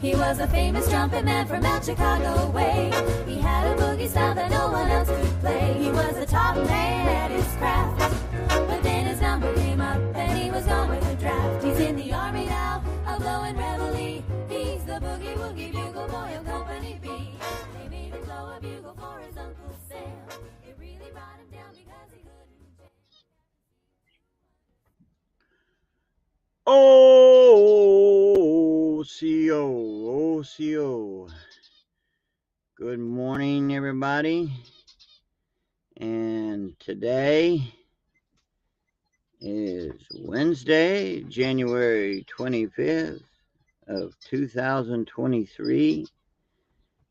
He was a famous trumpet man from out Chicago way. He had a boogie style that no one else could play. He was the top man at his craft, but then his number came up and he was gone with the draft. He's in the army now, a blowing reveille. He's the boogie woogie bugle boy of Company B. They made him blow a bugle for his Uncle Sam. It really brought him down because he couldn't jam. OCO. Good morning, everybody. And today is Wednesday, January 25th of 2023.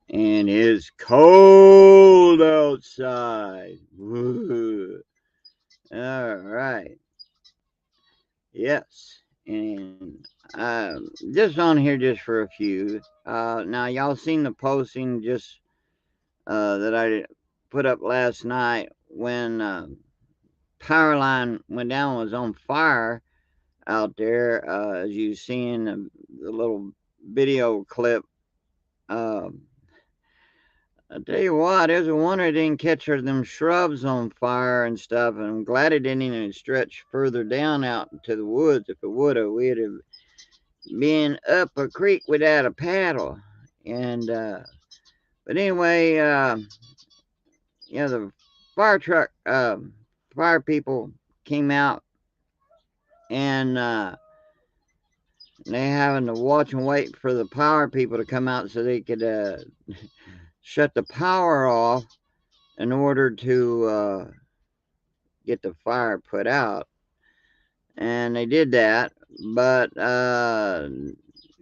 And it's cold outside. Woo. All right. Yes. And just on here just for a few. Now y'all seen the posting just that I put up last night when power line went down, was on fire out there. As you seen the little video clip. I tell you what, it's a wonder it didn't catch them shrubs on fire and stuff. And I'm glad it didn't even stretch further down out into the woods. If it would have, we'd have been up a creek without a paddle. And but anyway, the fire truck, fire people came out, and they having to watch and wait for the power people to come out so they could shut the power off in order to get the fire put out. And they did that, but there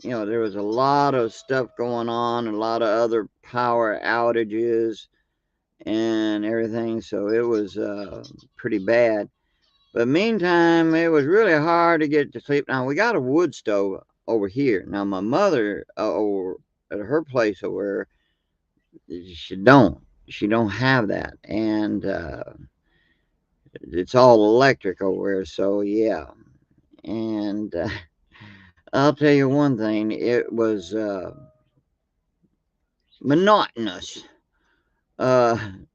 was a lot of stuff going on, a lot of other power outages and everything, so it was pretty bad. But meantime, it was really hard to get to sleep. Now, we got a wood stove over here. Now, my mother, over at her place over there, she don't have that, and it's all electric over there, so yeah. And I'll tell you one thing, it was monotonous. It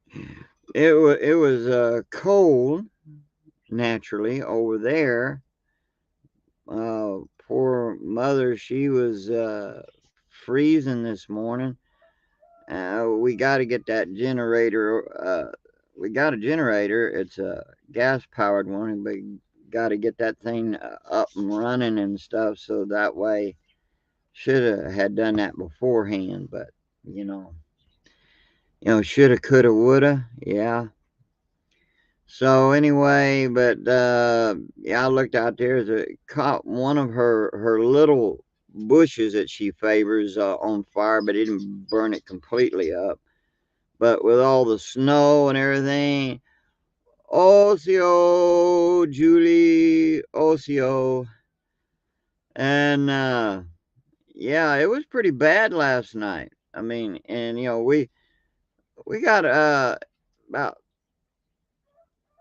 was cold, naturally, over there. Poor mother, she was freezing this morning. We got to get that generator. We got a generator. It's a gas-powered one, but got to get that thing up and running and stuff, so that way should have had done that beforehand. But shoulda, coulda, woulda, yeah. So anyway, but I looked out there, it caught one of her little bushes that she favors on fire, but it didn't burn it completely up. But with all the snow and everything, OCO, Julie, OCO. And it was pretty bad last night. I mean, and we got about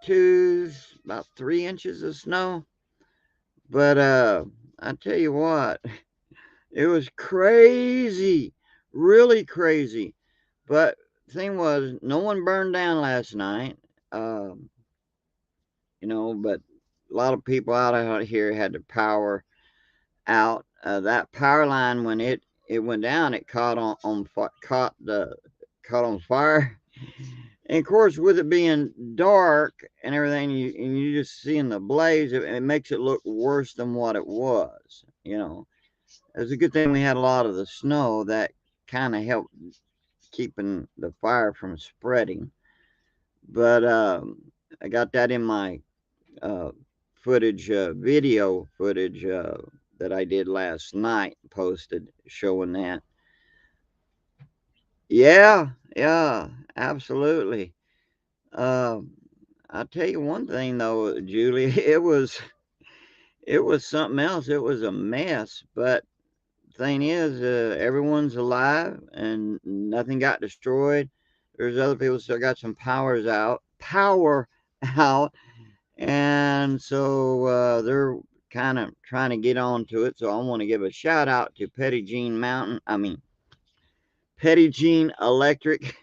3 inches of snow. But I tell you what, it was crazy, really crazy. But the thing was, no one burned down last night. But a lot of people out here had the power out. That power line, when it went down, it caught on fire. And of course, with it being dark and everything, you just seeing the blaze, it makes it look worse than what it was. It's a good thing we had a lot of the snow that kind of helped keeping the fire from spreading. But I got that in my video footage that I did last night, posted showing that. Yeah, absolutely. I'll tell you one thing though, Julie, it was something else. It was a mess, but thing is, everyone's alive and nothing got destroyed. There's other people still got some power out, and so they're kind of trying to get onto it, so I want to give a shout out to Petty Jean Electric,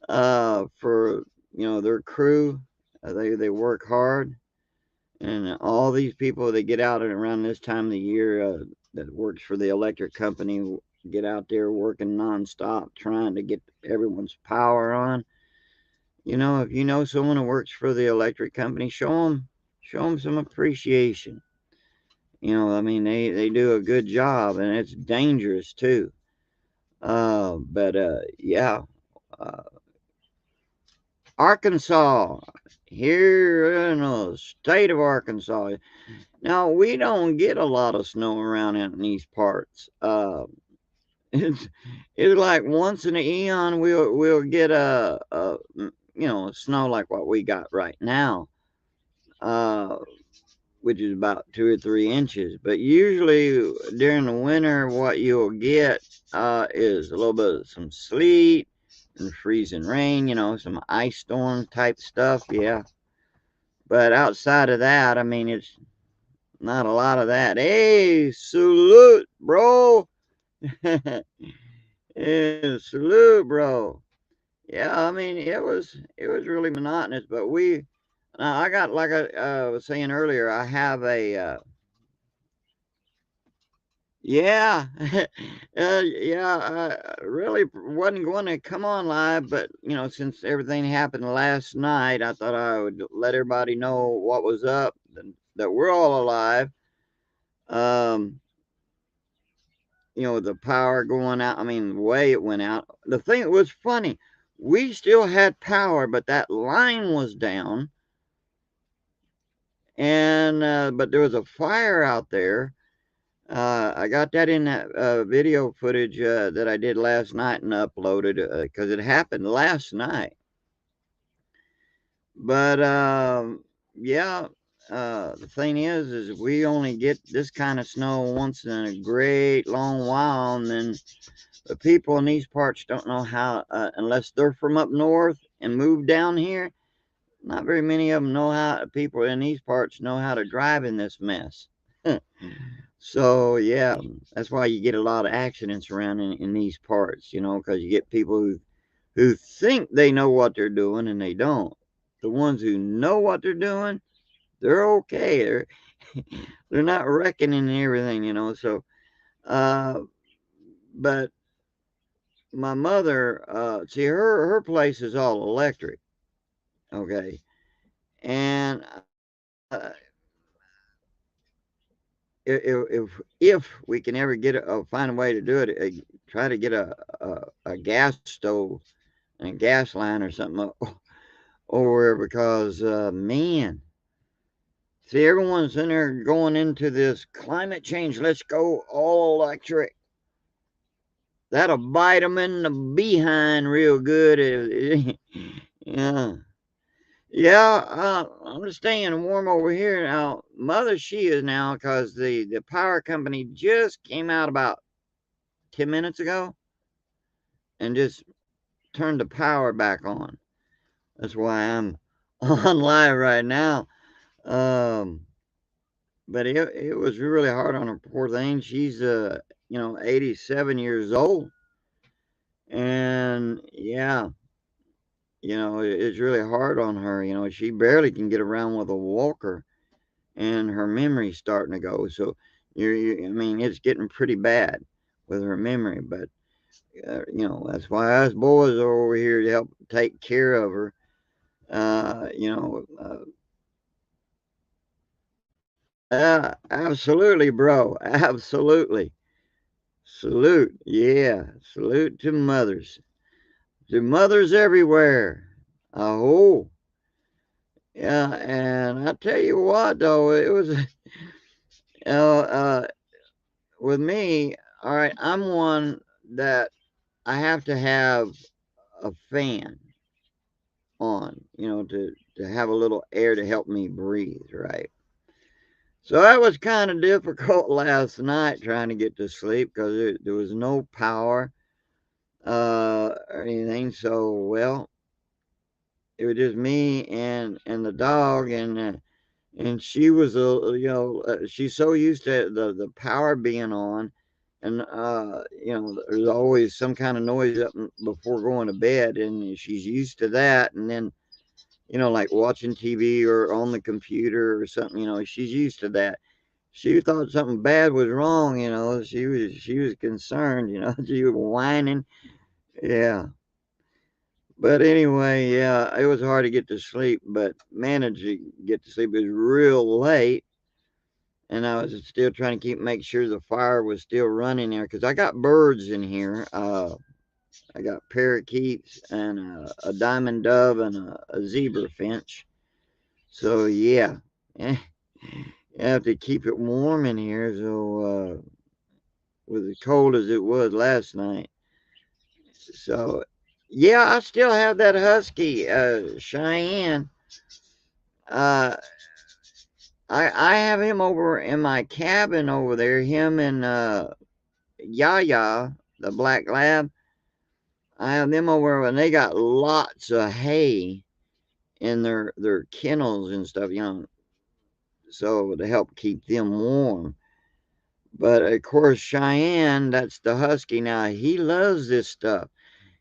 for their crew. They work hard, and all these people that get out at around this time of the year, that works for the electric company, get out there working nonstop trying to get everyone's power on. If you know someone who works for the electric company, show them some appreciation. I mean, they do a good job, and it's dangerous too. But yeah, uh, Arkansas, here in the state of Arkansas. Now we don't get a lot of snow around in these parts. It's it's like once in a eon we'll get snow like what we got right now. Uh, which is about 2 or 3 inches. But usually during the winter, what you'll get is a little bit of some sleet and freezing rain, some ice storm type stuff. Yeah. But outside of that, I mean, it's not a lot of that. Hey, salute, bro. Yeah, salute, bro. Yeah, I mean, it was really monotonous, but I got, like I was saying earlier, I have yeah, yeah, I really wasn't going to come on live, but since everything happened last night, I thought I would let everybody know what was up, that we're all alive. Um, the power going out. I mean, the way it went out. The thing that was funny, we still had power, but that line was down, and but there was a fire out there. I got that in that video footage that I did last night and uploaded, because it happened last night. But yeah, the thing is we only get this kind of snow once in a great long while, and then the people in these parts don't know how, unless they're from up north and moved down here. Not very many of them know how. People in these parts know how to drive in this mess. So yeah, that's why you get a lot of accidents around in these parts, because you get people who think they know what they're doing and they don't. The ones who know what they're doing, they're okay. They're not reckoning everything, So, uh, but my mother, see, her place is all electric, okay, and uh, if we can ever find a way to do it, try to get a gas stove and a gas line or something over, because man, see, everyone's in there going into this climate change. Let's go all electric. That'll bite them in the behind real good. Yeah. Yeah, I'm staying warm over here now. Mother, she is now, because the power company just came out about 10 minutes ago and just turned the power back on. That's why I'm on live right now. Um, but it was really hard on her, poor thing. She's 87 years old, and yeah, it's really hard on her. She barely can get around with a walker, and her memory's starting to go. So I mean, it's getting pretty bad with her memory. But that's why us boys are over here to help take care of her. Uh, you know, uh, Absolutely, bro. Absolutely. Salute. Yeah. Salute to mothers. To mothers everywhere. Oh, yeah. And I tell you what, though, it was, with me, all right, I'm one that I have to have a fan on, to have a little air to help me breathe, right? So that was kind of difficult last night trying to get to sleep, because there was no power or anything. So, well, it was just me and the dog, and and she was she's so used to the power being on, and there's always some kind of noise up before going to bed, and she's used to that. And then like watching TV or on the computer or something, she's used to that. She thought something bad was wrong, she was concerned, she was whining. Yeah. But anyway, yeah, it was hard to get to sleep, but managed to get to sleep. It was real late, and I was still trying to make sure the fire was still running there because I got birds in here. I got parakeets and a diamond dove and a zebra finch. So yeah, you have to keep it warm in here. So with as cold as it was last night. So yeah, I still have that husky, Cheyenne. Uh, I have him over in my cabin over there. Him and Yaya, the black lab. I have them over, and they got lots of hay in their kennels and stuff, so to help keep them warm. But of course, Cheyenne, that's the husky. Now he loves this stuff.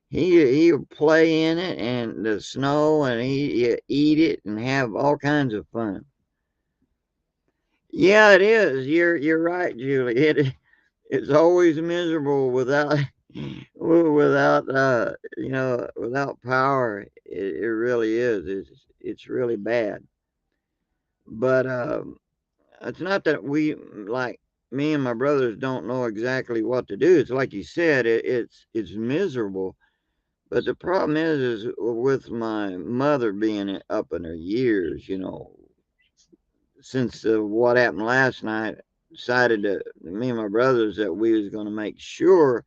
He'll play in it and the snow, and he eat it and have all kinds of fun. Yeah, it is. You're right, Julie. It's always miserable without without power. It really is. It's really bad. But it's not that we like me and my brothers don't know exactly what to do. It's like you said. It's miserable. But the problem is with my mother being up in her years. Since what happened last night, decided to me and my brothers that we was going to make sure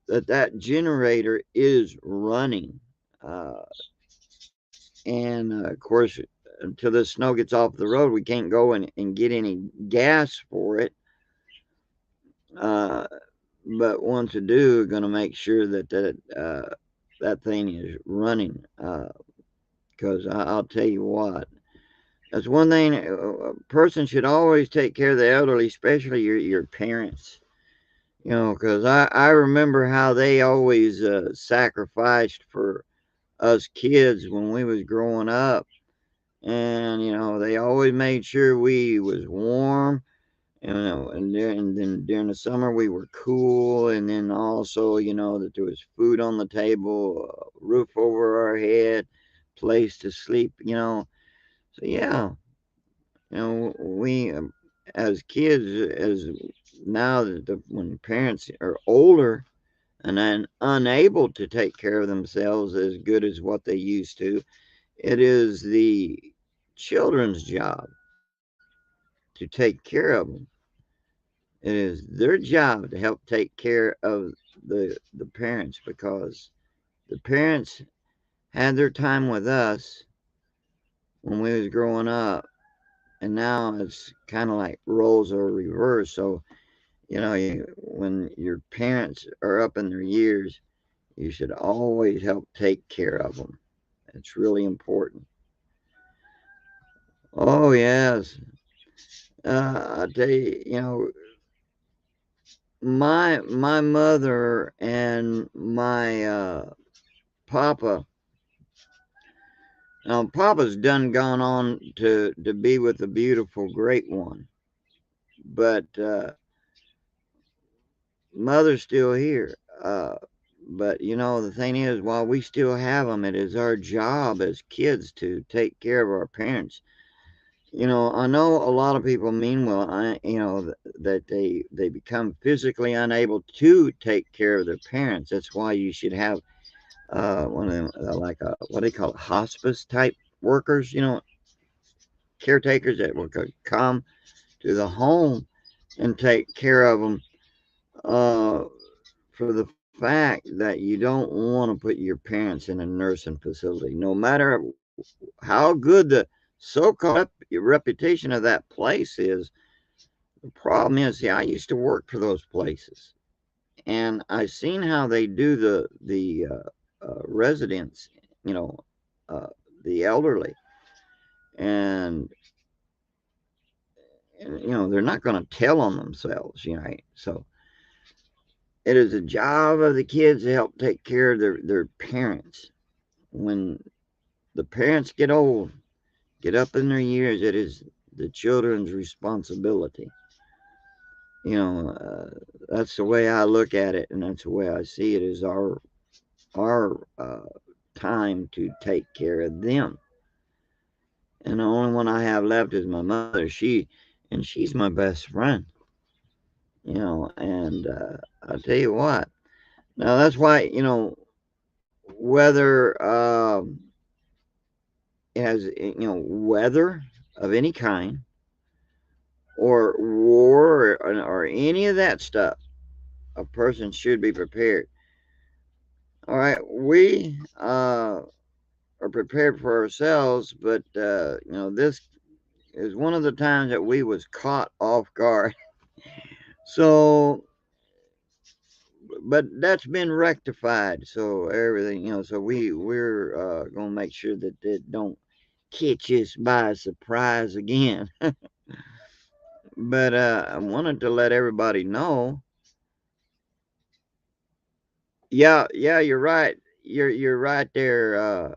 that generator is running. Uh, and of course, until the snow gets off the road, we can't go and get any gas for it. Uh, but once we do, we're going to make sure that thing is running. Because I'll tell you what, that's one thing a person should always take care of the elderly, especially your parents. Because I remember how they always sacrificed for us kids when we was growing up, and they always made sure we was warm, and then during the summer we were cool, and then also that there was food on the table, a roof over our head, place to sleep. So yeah, we as kids, as now that when parents are older and then unable to take care of themselves as good as what they used to, it is the children's job to take care of them. It is their job to help take care of the parents, because the parents had their time with us when we was growing up, and now it's kind of like roles are reversed. So when your parents are up in their years, you should always help take care of them. It's really important. Oh yes, I tell you, my mother and my papa. Now, Papa's done gone on to be with the beautiful great one, but Mother's still here. But the thing is, while we still have them, it is our job as kids to take care of our parents. I know a lot of people mean well. That they become physically unable to take care of their parents. That's why you should have one of them, like what do they call it, hospice type workers. Caretakers that will come to the home and take care of them. Uh, for the fact that you don't want to put your parents in a nursing facility, no matter how good the so-called reputation of that place is. The problem is, see, I used to work for those places, and I seen how they do the residents, you know, uh, the elderly, and And, they're not going to tell on themselves, right? So it is a job of the kids to help take care of their parents. When the parents get old, get up in their years, it is the children's responsibility. You know, that's the way I look at it, and that's the way I see it. Is our time to take care of them. And the only one I have left is my mother. She's my best friend. And I'll tell you what. Now that's why whether it has weather of any kind or war or any of that stuff, a person should be prepared. All right, we are prepared for ourselves, but this is one of the times that we was caught off guard. So, but that's been rectified. So everything, so we're gonna make sure that it don't catch us by surprise again. But I wanted to let everybody know. Yeah, yeah, you're right. You're right there,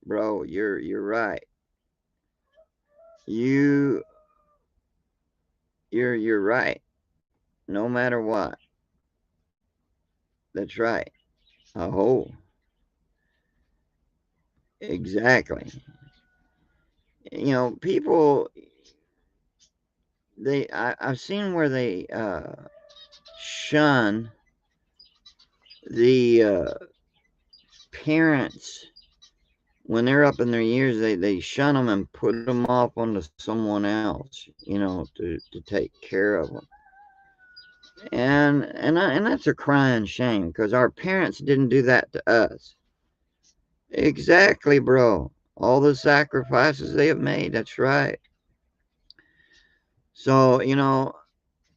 bro. You're right. You you're right. No matter what. That's right. Oh, exactly. People I've seen where they shun the parents when they're up in their years. They shun them and put them off onto someone else, to take care of them. And that's a crying shame because our parents didn't do that to us. Exactly, bro. All the sacrifices they have made. That's right. So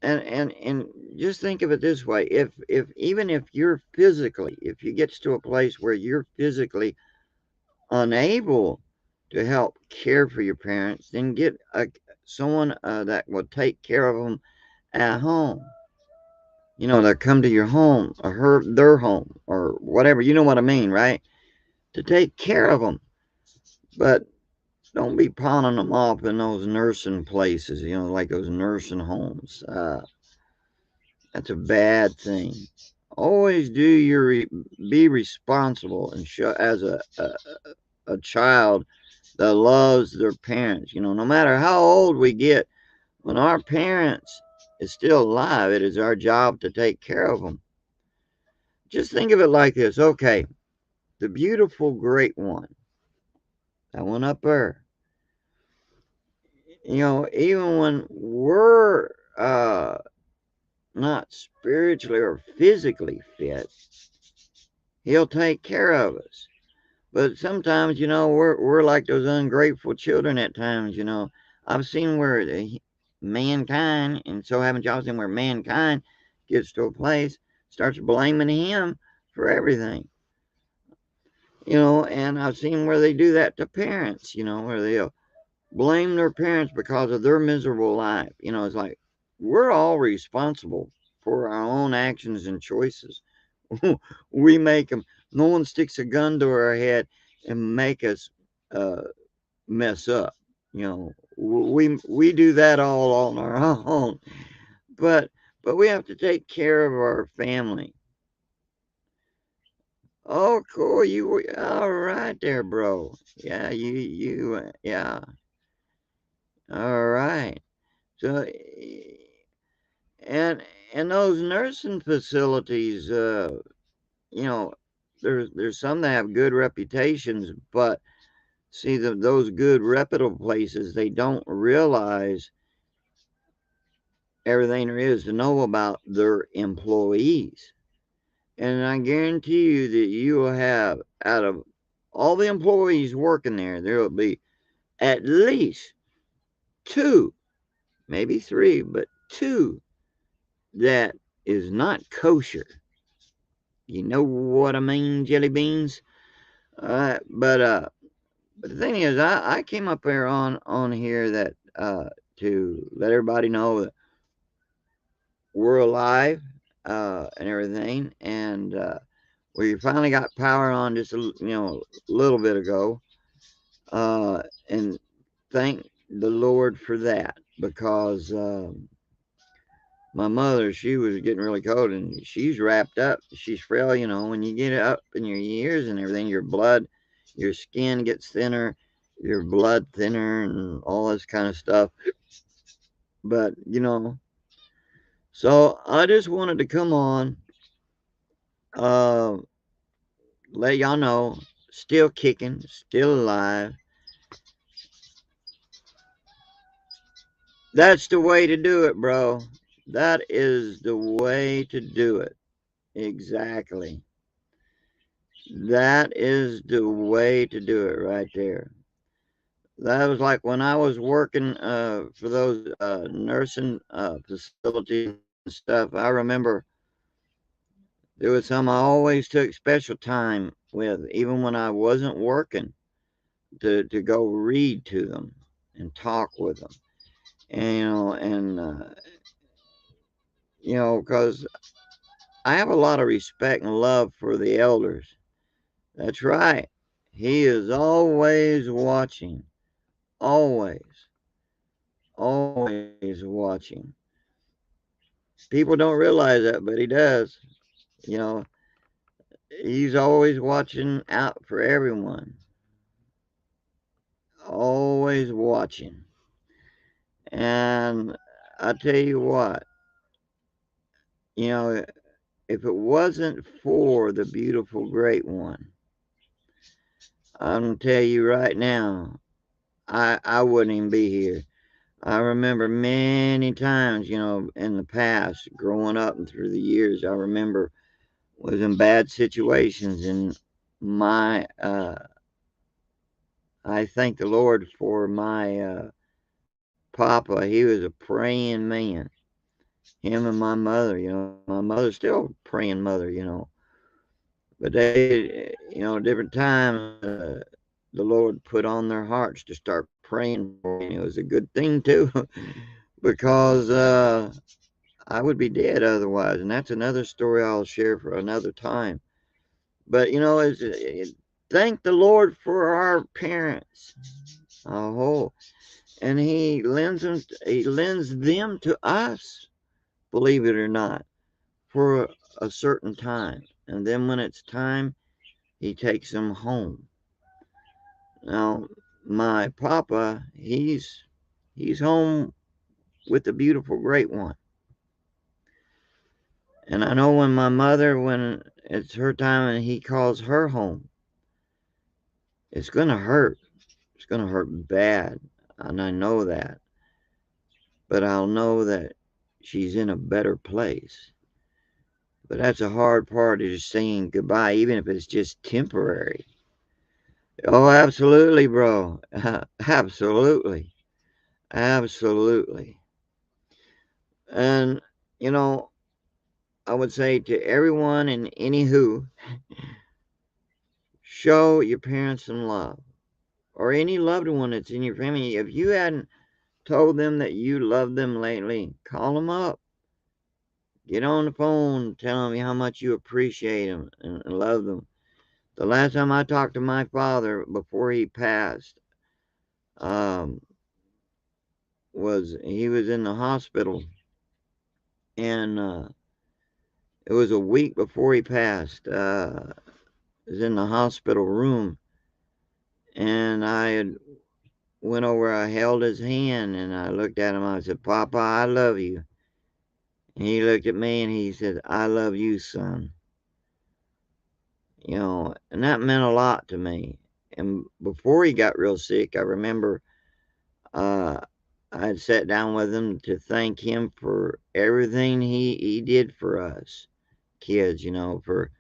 and just think of it this way: if even if you're physically, if you get to a place where you're physically unable to help care for your parents, then get someone that will take care of them at home. They'll come to your home or their home or whatever. You know what I mean, right? To take care of them, but don't be pawning them off in those nursing places. Like those nursing homes. That's a bad thing. Always be responsible and show as a child that loves their parents. No matter how old we get, when our parents is still alive, it is our job to take care of them. Just think of it like this. Okay, the beautiful great one, that one up there. Even when we're not spiritually or physically fit, he'll take care of us. But sometimes, we're like those ungrateful children at times. I've seen where mankind, and so haven't y'all seen where mankind gets to a place, starts blaming him for everything. And I've seen where they do that to parents, where they'll blame their parents because of their miserable life. It's like we're all responsible for our own actions and choices. We make them. No one sticks a gun to our head and make us uh, mess up. We do that all on our own. But we have to take care of our family. Oh, cool. You were all right there, bro. Yeah, yeah. All right. So, and those nursing facilities, you know, there's some that have good reputations, but see those good reputable places, they don't realize everything there is to know about their employees. And I guarantee you that you will have, out of all the employees working there will be at least two, maybe three, but two that is not kosher. You know what I mean, jelly beans? But the thing is, I came up there on here that to let everybody know that we're alive and everything. And we finally got power on just a little bit ago, and thank the Lord for that because my mother, she was getting really cold and she's wrapped up. She's frail, when you get up in your years and everything, your skin gets thinner, your blood thinner, and all this kind of stuff. But, so I just wanted to come on, uh, let y'all know, still kicking, still alive. That's the way to do it, bro. That is the way to do it. Exactly. That is the way to do it right there. That was like when I was working for those nursing facilities and stuff. I remember there was some I always took special time with, even when I wasn't working, to go read to them and talk with them. And, because I have a lot of respect and love for the elders. That's right. He is always watching. Always. Always watching. People don't realize that, but he does. You know, he's always watching out for everyone. Always watching. And I tell you what, you know, if it wasn't for the beautiful great one, I'm gonna tell you right now, I wouldn't even be here. I remember many times, in the past, growing up and through the years, I remember was in bad situations, and my I thank the Lord for my papa. He was a praying man. Him and my mother, my mother's still a praying mother, but they, different times the Lord put on their hearts to start praying for me. And it was a good thing too, because I would be dead otherwise, and that's another story I'll share for another time. But thank the Lord for our parents. Oh, and He lends them to us, believe it or not, for a certain time, and then when it's time, He takes them home. Now, my papa, he's home with the beautiful great one. And I know when my mother, when it's her time and he calls her home, it's going to hurt. It's going to hurt bad. And I know that. But I'll know that she's in a better place. But that's a hard part of just saying goodbye, even if it's just temporary. Oh, absolutely, bro. Absolutely. Absolutely. And, you know, I would say to everyone and any who, show your parents some love or any loved one that's in your family. If you hadn't told them that you love them lately, call them up. Get on the phone, tell them how much you appreciate them and love them. The last time I talked to my father before he passed, um, he was in the hospital, and it was a week before he passed. He was in the hospital room, and I had went over. I held his hand, and I looked at him. I said, "Papa, I love you." And he looked at me, and he said, "I love you, son." And that meant a lot to me. And before he got real sick, I remember uh, I had sat down with him to thank him for everything he did for us kids, for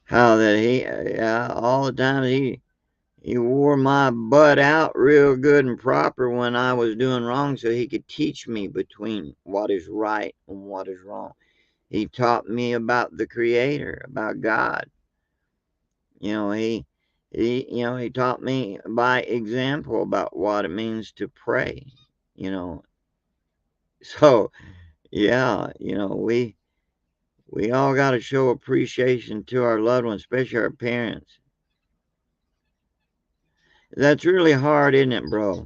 how that all the time he wore my butt out real good and proper when I was doing wrong so he could teach me between what is right and what is wrong. He taught me about the Creator, about God. He taught me by example about what it means to pray, you know, So yeah, we all got to show appreciation to our loved ones, especially our parents. That's really hard, isn't it, bro?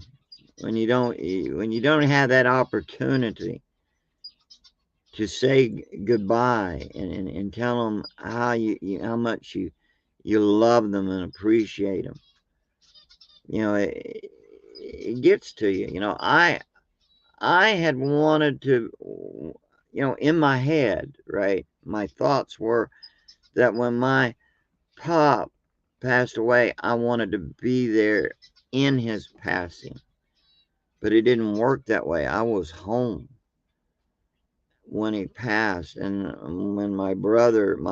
When you don't have that opportunity to say goodbye and tell them how much you love them and appreciate them. It gets to you. I had wanted to, in my head, right? My thoughts were that when my pop passed away, I wanted to be there in his passing, but it didn't work that way. I was home when he passed, and when my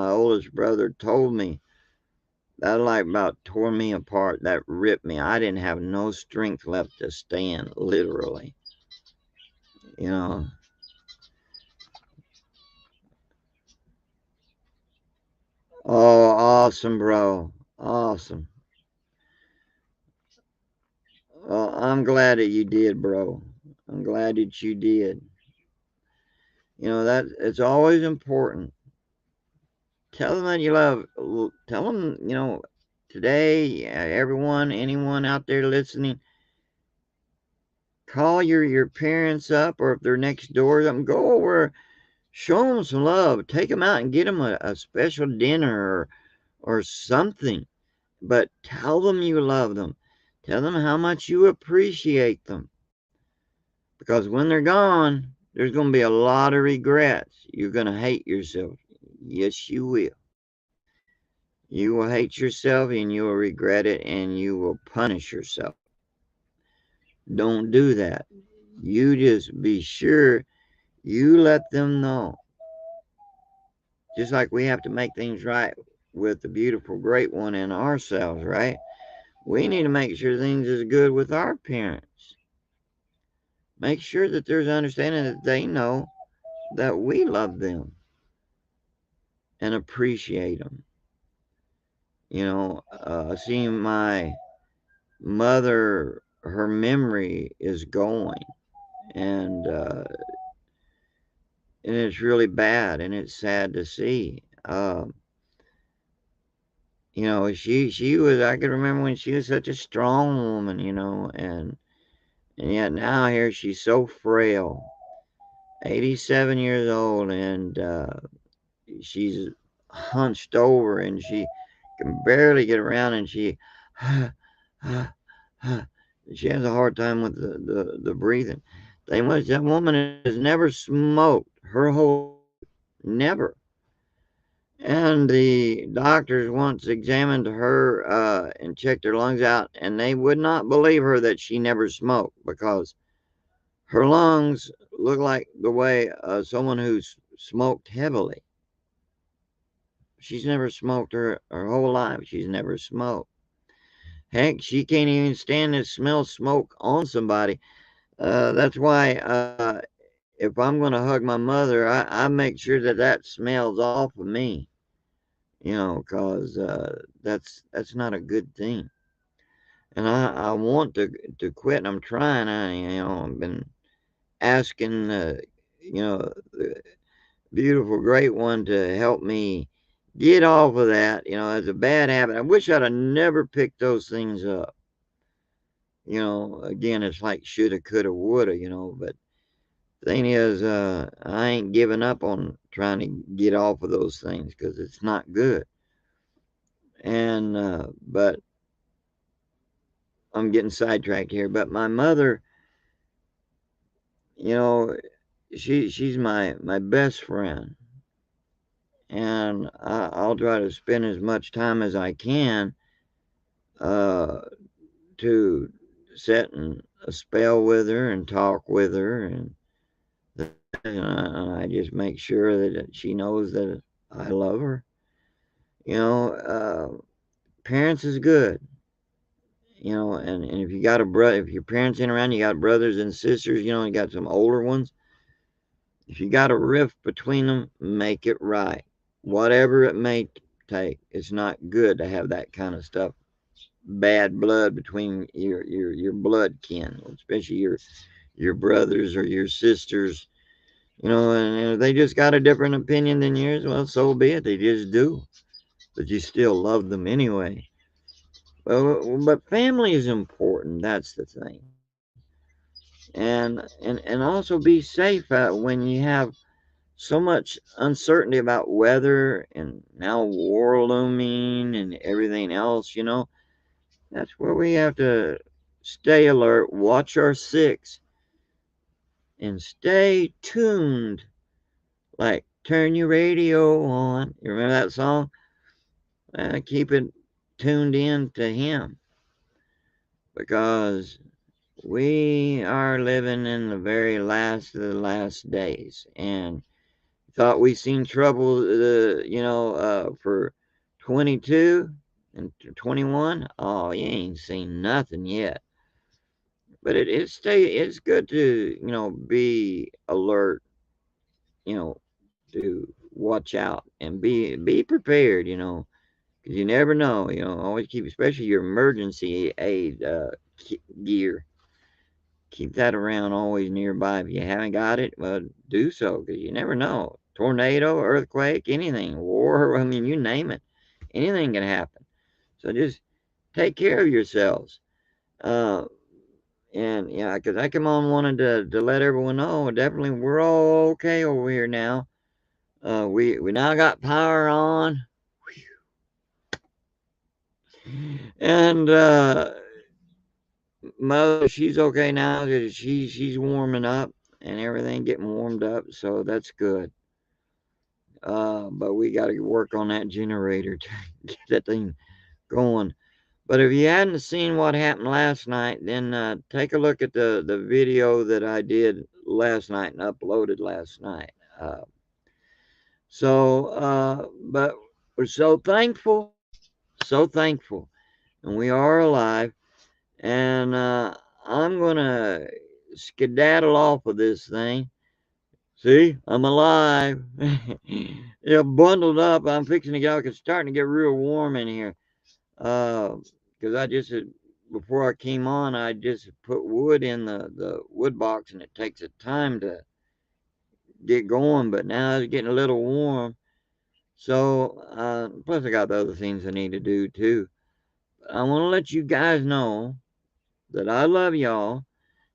oldest brother, told me, that like about tore me apart. That ripped me. I didn't have no strength left to stand, literally. You know. Oh, awesome, bro. Awesome. Well, I'm glad that you did, bro. I'm glad that you did. That it's always important. Tell them that you love. Tell them, today, everyone, anyone out there listening, call your parents up, or if they're next door, go over, show them some love, take them out and get them a special dinner, or something. But tell them you love them. Tell them how much you appreciate them. Because when they're gone, there's going to be a lot of regrets. You're going to hate yourself. Yes, you will. You will hate yourself and you will regret it and you will punish yourself. Don't do that. You just be sure you let them know. Just like we have to make things right with the beautiful great one in ourselves, right? We need to make sure things is good with our parents. Make sure that there's understanding that they know that we love them and appreciate them. Seeing my mother, her memory is going, and it's really bad, and it's sad to see. She was. I can remember when she was such a strong woman, and yet now here she's so frail, 87 years old, and she's hunched over, and she can barely get around, and she she has a hard time with the breathing. Thing was, that woman has never smoked her whole life. Never. And the doctors once examined her and checked her lungs out, and they would not believe her that she never smoked, because her lungs look like the way someone who's smoked heavily. She's never smoked her whole life. She's never smoked. Heck, she can't even stand to smell smoke on somebody. That's why if I'm going to hug my mother, I make sure that smells off of me, because that's not a good thing. And I want to quit, and I'm trying. I've been asking, the beautiful, great one to help me get off of that. It's a bad habit. I wish I'd have never picked those things up. Again, it's like shoulda, coulda, woulda, but thing is, I ain't giving up on trying to get off of those things because it's not good. And, but I'm getting sidetracked here. But my mother, you know, she's my best friend. And I'll try to spend as much time as I can uh, to sit and a spell with her and talk with her, and I just make sure that she knows that I love her. Parents is good. And if you got a brother, if your parents ain't around, you got brothers and sisters. You got some older ones. If you got a rift between them, make it right. Whatever it may take, it's not good to have that kind of stuff. Bad blood between your blood kin, especially your brothers or your sisters. And if they just got a different opinion than yours, well, so be it. They just do. But you still love them anyway. But family is important. That's the thing. And also be safe when you have so much uncertainty about weather and now war looming and everything else. That's where we have to stay alert, watch our six, and stay tuned. Like, turn your radio on. You remember that song? Keep it tuned in to him because we are living in the very last of the last days. And thought we seen trouble, for 22 and 21. Oh, you ain't seen nothing yet. But it's good to be alert, to watch out and be prepared, because you never know. Always keep, especially your emergency aid gear. Keep that around always nearby. If you haven't got it, well, do so because you never know. Tornado, earthquake, anything, war. I mean, you name it, anything can happen. So just take care of yourselves. Uh, and yeah, because I come on wanted to let everyone know, definitely we're all okay over here now. We now got power on, and mother, she's okay now. She's warming up and everything getting warmed up, so that's good. But we got to work on that generator to get that thing going. But if you hadn't seen what happened last night, then take a look at the video that I did last night and uploaded last night. But we're so thankful, and we are alive. And I'm gonna skedaddle off of this thing. See, I'm alive. Yeah, bundled up. I'm fixing to get out. It's starting to get real warm in here. Because I just before I came on, I just put wood in the wood box, and it takes a time to get going. But now it's getting a little warm. So plus I got the other things I need to do too. But I want to let you guys know that I love y'all,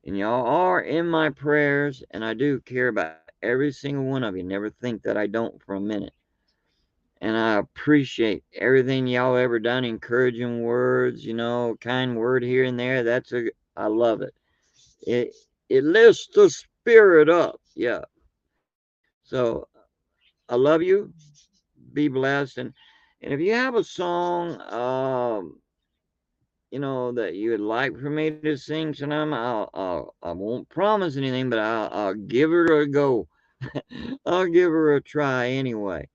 and y'all are in my prayers, and I do care about every single one of you. Never think that I don't for a minute. And I appreciate everything y'all ever done, encouraging words, kind word here and there. I love it. It it lifts the spirit up. Yeah. So I love you. Be blessed, and if you have a song, that you would like for me to sing tonight, I won't promise anything, but I'll give her a go. I'll give her a try anyway.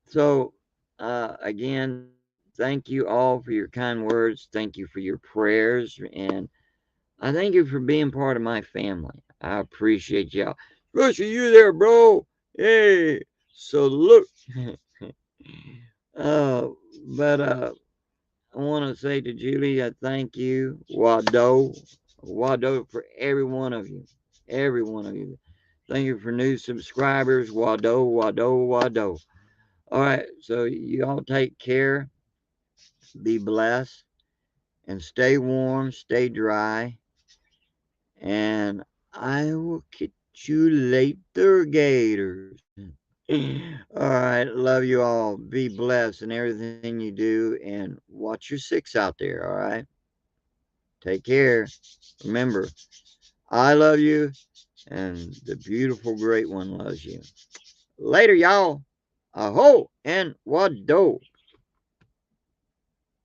So, again, thank you all for your kind words. Thank you for your prayers. And I thank you for being part of my family. I appreciate y'all. Especially you there, bro. Hey, salute. uh, but I want to say to Julie, I thank you, Wado, for every one of you. Every one of you. Thank you for new subscribers. Wado. All right, so you all take care, be blessed, and stay warm, stay dry, and I will catch you later, Gators. All right, love you all. Be blessed in everything you do, and watch your six out there. All right, take care. Remember, I love you, and the beautiful, great one loves you. Later, y'all. Aho and wado.